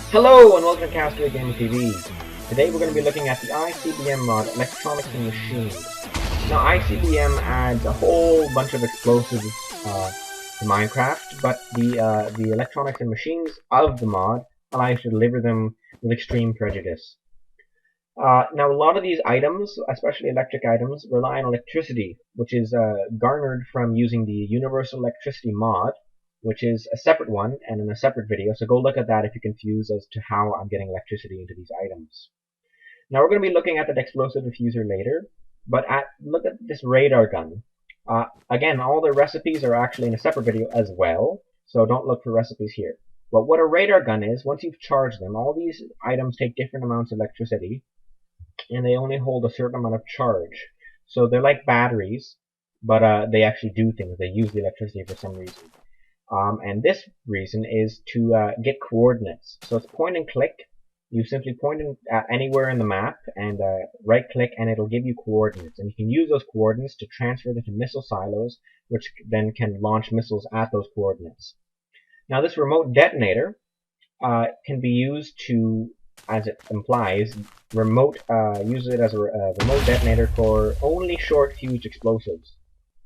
Hello and welcome to Castaway Gaming TV. Today we're going to be looking at the ICBM mod, Electronics and Machines. Now ICBM adds a whole bunch of explosives to Minecraft, but the electronics and machines of the mod allow you to deliver them with extreme prejudice. Now a lot of these items, especially electric items, rely on electricity, which is garnered from using the Universal Electricity mod, which is a separate one and in a separate video, so go look at that if you're confused as to how I'm getting electricity into these items. Now we're going to be looking at the explosive diffuser later, but look at this radar gun. Again, all the recipes are actually in a separate video as well, so don't look for recipes here. But what a radar gun is, once you've charged them, all these items take different amounts of electricity, and they only hold a certain amount of charge. So they're like batteries, but they actually do things. They use the electricity for some reason. And this reason is to get coordinates. So it's point and click. You simply point at anywhere in the map and right click and it'll give you coordinates. And you can use those coordinates to transfer them to missile silos, which then can launch missiles at those coordinates. Now this remote detonator can be used to, as it implies, use it as a remote detonator for only short fused explosives.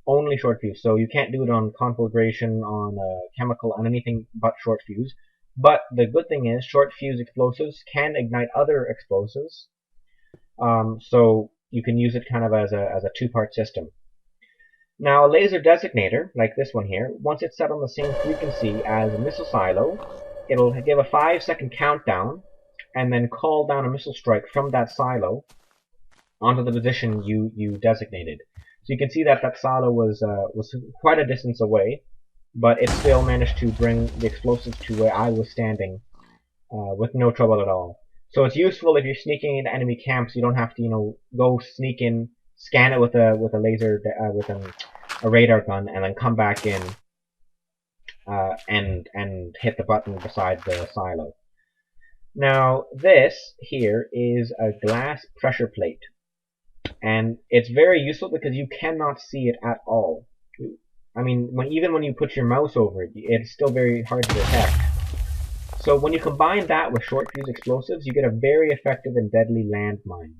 Only short fuse, so you can't do it on conflagration, on chemical, on anything but short fuse. But the good thing is, short fuse explosives can ignite other explosives, so you can use it kind of as a two-part system. Now, a laser designator, like this one here, once it's set on the same frequency as a missile silo, it'll give a 5-second countdown, and then call down a missile strike from that silo onto the position you designated. So you can see that that silo was quite a distance away, but it still managed to bring the explosives to where I was standing with no trouble at all. So it's useful if you're sneaking into enemy camps. You don't have to, go sneak in, scan it with a laser with a radar gun, and then come back in and hit the button beside the silo. Now this here is a glass pressure plate. And it's very useful because you cannot see it at all. I mean, even when you put your mouse over it, it's still very hard to detect. So when you combine that with short fuse explosives, you get a very effective and deadly landmine.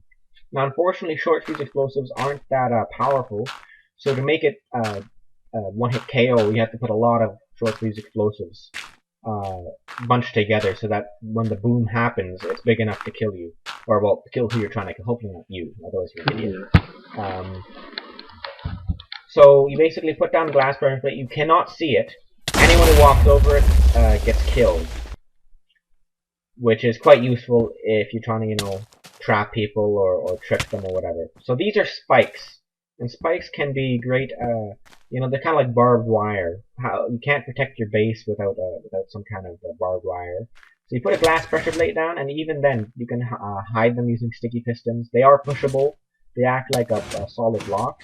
Now, unfortunately, short fuse explosives aren't that powerful, so to make it one-hit KO, you have to put a lot of short fuse explosives bunched together so that when the boom happens, it's big enough to kill you. Or, well, to kill who you're trying to kill. Hopefully not you, otherwise you're an idiot. So you basically put down glass pressure plate. You cannot see it. Anyone who walks over it gets killed, which is quite useful if you're trying to, trap people or trick them or whatever. So these are spikes, and spikes can be great. They're kind of like barbed wire. You can't protect your base without some kind of barbed wire. So you put a glass pressure plate down, and even then, you can hide them using sticky pistons. They are pushable. They act like a solid block.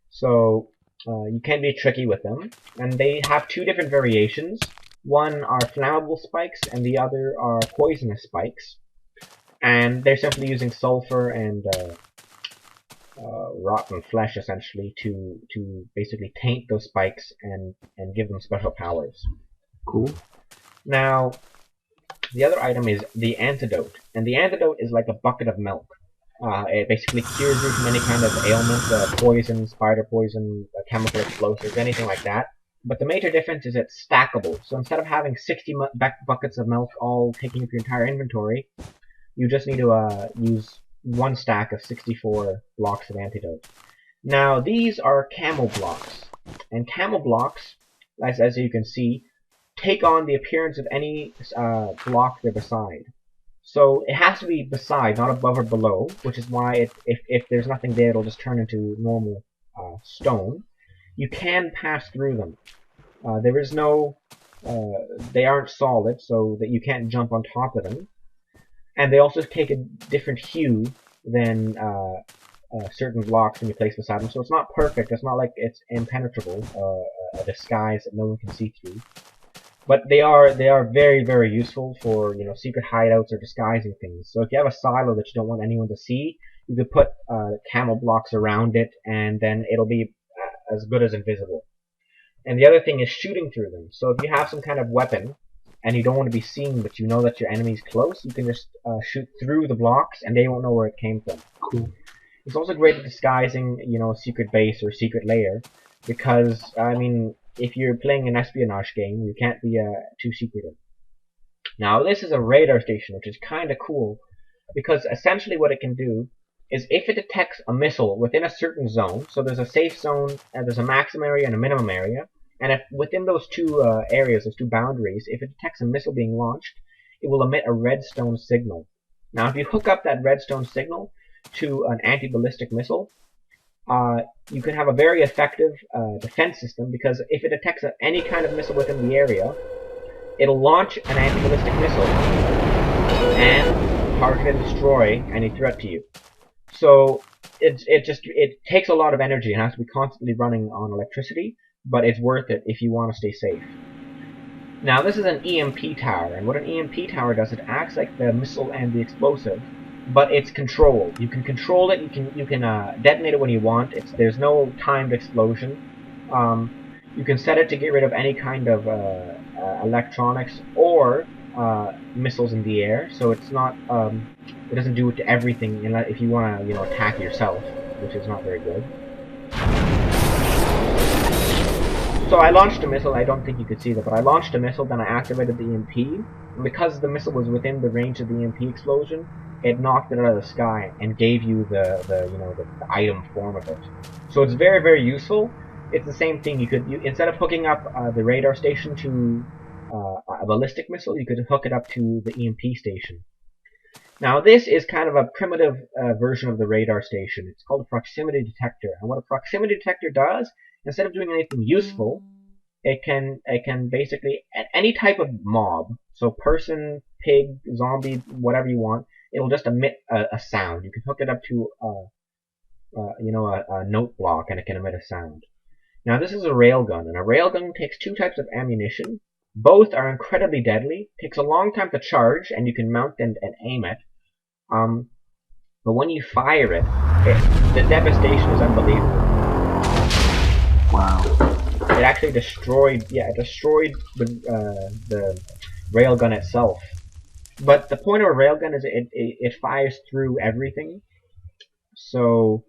So you can be tricky with them. And they have two different variations. One are flammable spikes, and the other are poisonous spikes. And they're simply using sulfur and rotten flesh, essentially, to basically taint those spikes and give them special powers. Cool. Now, the other item is the antidote, and the antidote is like a bucket of milk. It basically cures you from any kind of ailment, poison, spider poison, chemical explosives, anything like that. But the major difference is it's stackable. So instead of having 60 buckets of milk all taking up your entire inventory, you just need to use one stack of 64 blocks of antidote. Now these are camo blocks, and camo blocks, as you can see, take on the appearance of any block they're beside. So it has to be beside, not above or below, which is why if there's nothing there, it'll just turn into normal stone. You can pass through them. There is no, they aren't solid, so that you can't jump on top of them. And they also take a different hue than certain blocks when you place beside them. So it's not perfect. It's not like it's impenetrable, a disguise that no one can see through. But they are very, very useful for, secret hideouts or disguising things. So if you have a silo that you don't want anyone to see, you could put camo blocks around it, and then it'll be as good as invisible. And the other thing is shooting through them. So if you have some kind of weapon, and you don't want to be seen, but you know that your enemy's close, you can just shoot through the blocks, and they won't know where it came from. Cool. It's also great at disguising, you know, a secret base or a secret lair, because, I mean, if you're playing an espionage game, you can't be too secretive. Now, this is a radar station, which is kind of cool, because essentially what it can do is if it detects a missile within a certain zone, so there's a safe zone, and there's a maximum area and a minimum area, and if within those two areas, those two boundaries, if it detects a missile being launched, it will emit a redstone signal. Now, if you hook up that redstone signal to an anti-ballistic missile, you can have a very effective defense system, because if it detects any kind of missile within the area, it'll launch an anti-ballistic missile and target and destroy any threat to you. So it takes a lot of energy and has to be constantly running on electricity, but it's worth it if you want to stay safe. Now, this is an EMP tower, and what an EMP tower does, it acts like the missile and the explosive, but it's controlled. You can control it. You can detonate it when you want. There's no timed explosion. You can set it to get rid of any kind of electronics or missiles in the air. So it's not. It doesn't do it to everything. If you want to, you know, attack yourself, which is not very good. So I launched a missile. I don't think you could see that, but I launched a missile. Then I activated the EMP, and because the missile was within the range of the EMP explosion, it knocked it out of the sky and gave you the item form of it. So it's very, very useful. It's the same thing. Instead of hooking up the radar station to a ballistic missile, you could hook it up to the EMP station. Now, this is kind of a primitive version of the radar station. It's called a proximity detector. And what a proximity detector does, instead of doing anything useful, it can basically, at any type of mob, so person, pig, zombie, whatever you want, it'll just emit a sound. You can hook it up to a note block, and it can emit a sound. Now, this is a railgun, and a railgun takes two types of ammunition. Both are incredibly deadly. Takes a long time to charge, and you can mount and aim it. But when you fire it, the devastation is unbelievable. Wow. It actually destroyed the railgun itself. But the point of a railgun is it fires through everything. So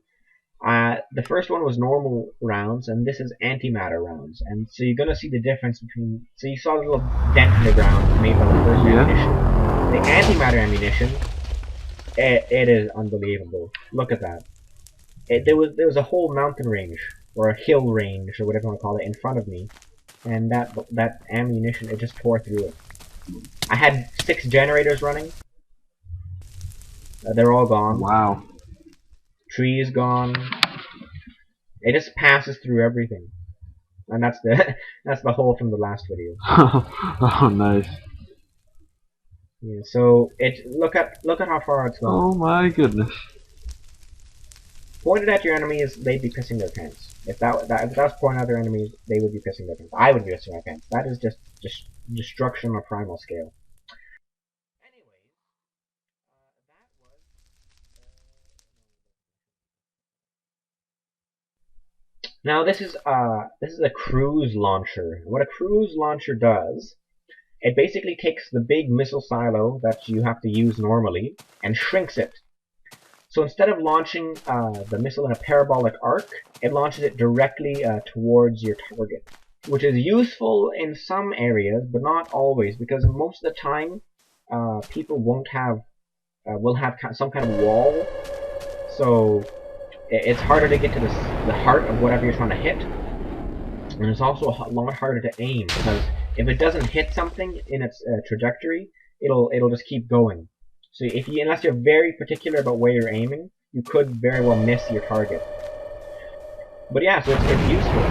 the first one was normal rounds, and this is antimatter rounds. And so you're gonna see the difference between. So you saw the little dent in the ground made by the first ammunition. The antimatter ammunition, it is unbelievable. Look at that. There was a whole mountain range or a hill range or whatever you want to call it in front of me, and that ammunition, it just tore through it. I had 6 generators running. They're all gone. Wow. Trees gone. It just passes through everything, and that's the hole from the last video. Oh, nice. Yeah. So look at how far it's gone. Oh my goodness. Pointed at your enemies, they'd be pissing their pants. If that was pointed at their enemies, they would be pissing their pants. I would be pissing my pants. That is just destruction on a primal scale. Anyways, now this is a cruise launcher. What a cruise launcher does, it basically takes the big missile silo that you have to use normally and shrinks it. So instead of launching the missile in a parabolic arc, it launches it directly towards your target, which is useful in some areas, but not always, because most of the time people will have some kind of wall, so it's harder to get to the heart of whatever you're trying to hit, and it's also a lot harder to aim, because if it doesn't hit something in its trajectory, it'll just keep going. So unless you're very particular about where you're aiming, you could very well miss your target. But yeah, so it's useful.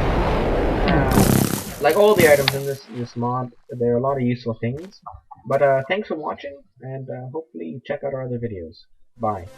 Like all the items in this mod, there are a lot of useful things. But thanks for watching, and hopefully you check out our other videos. Bye.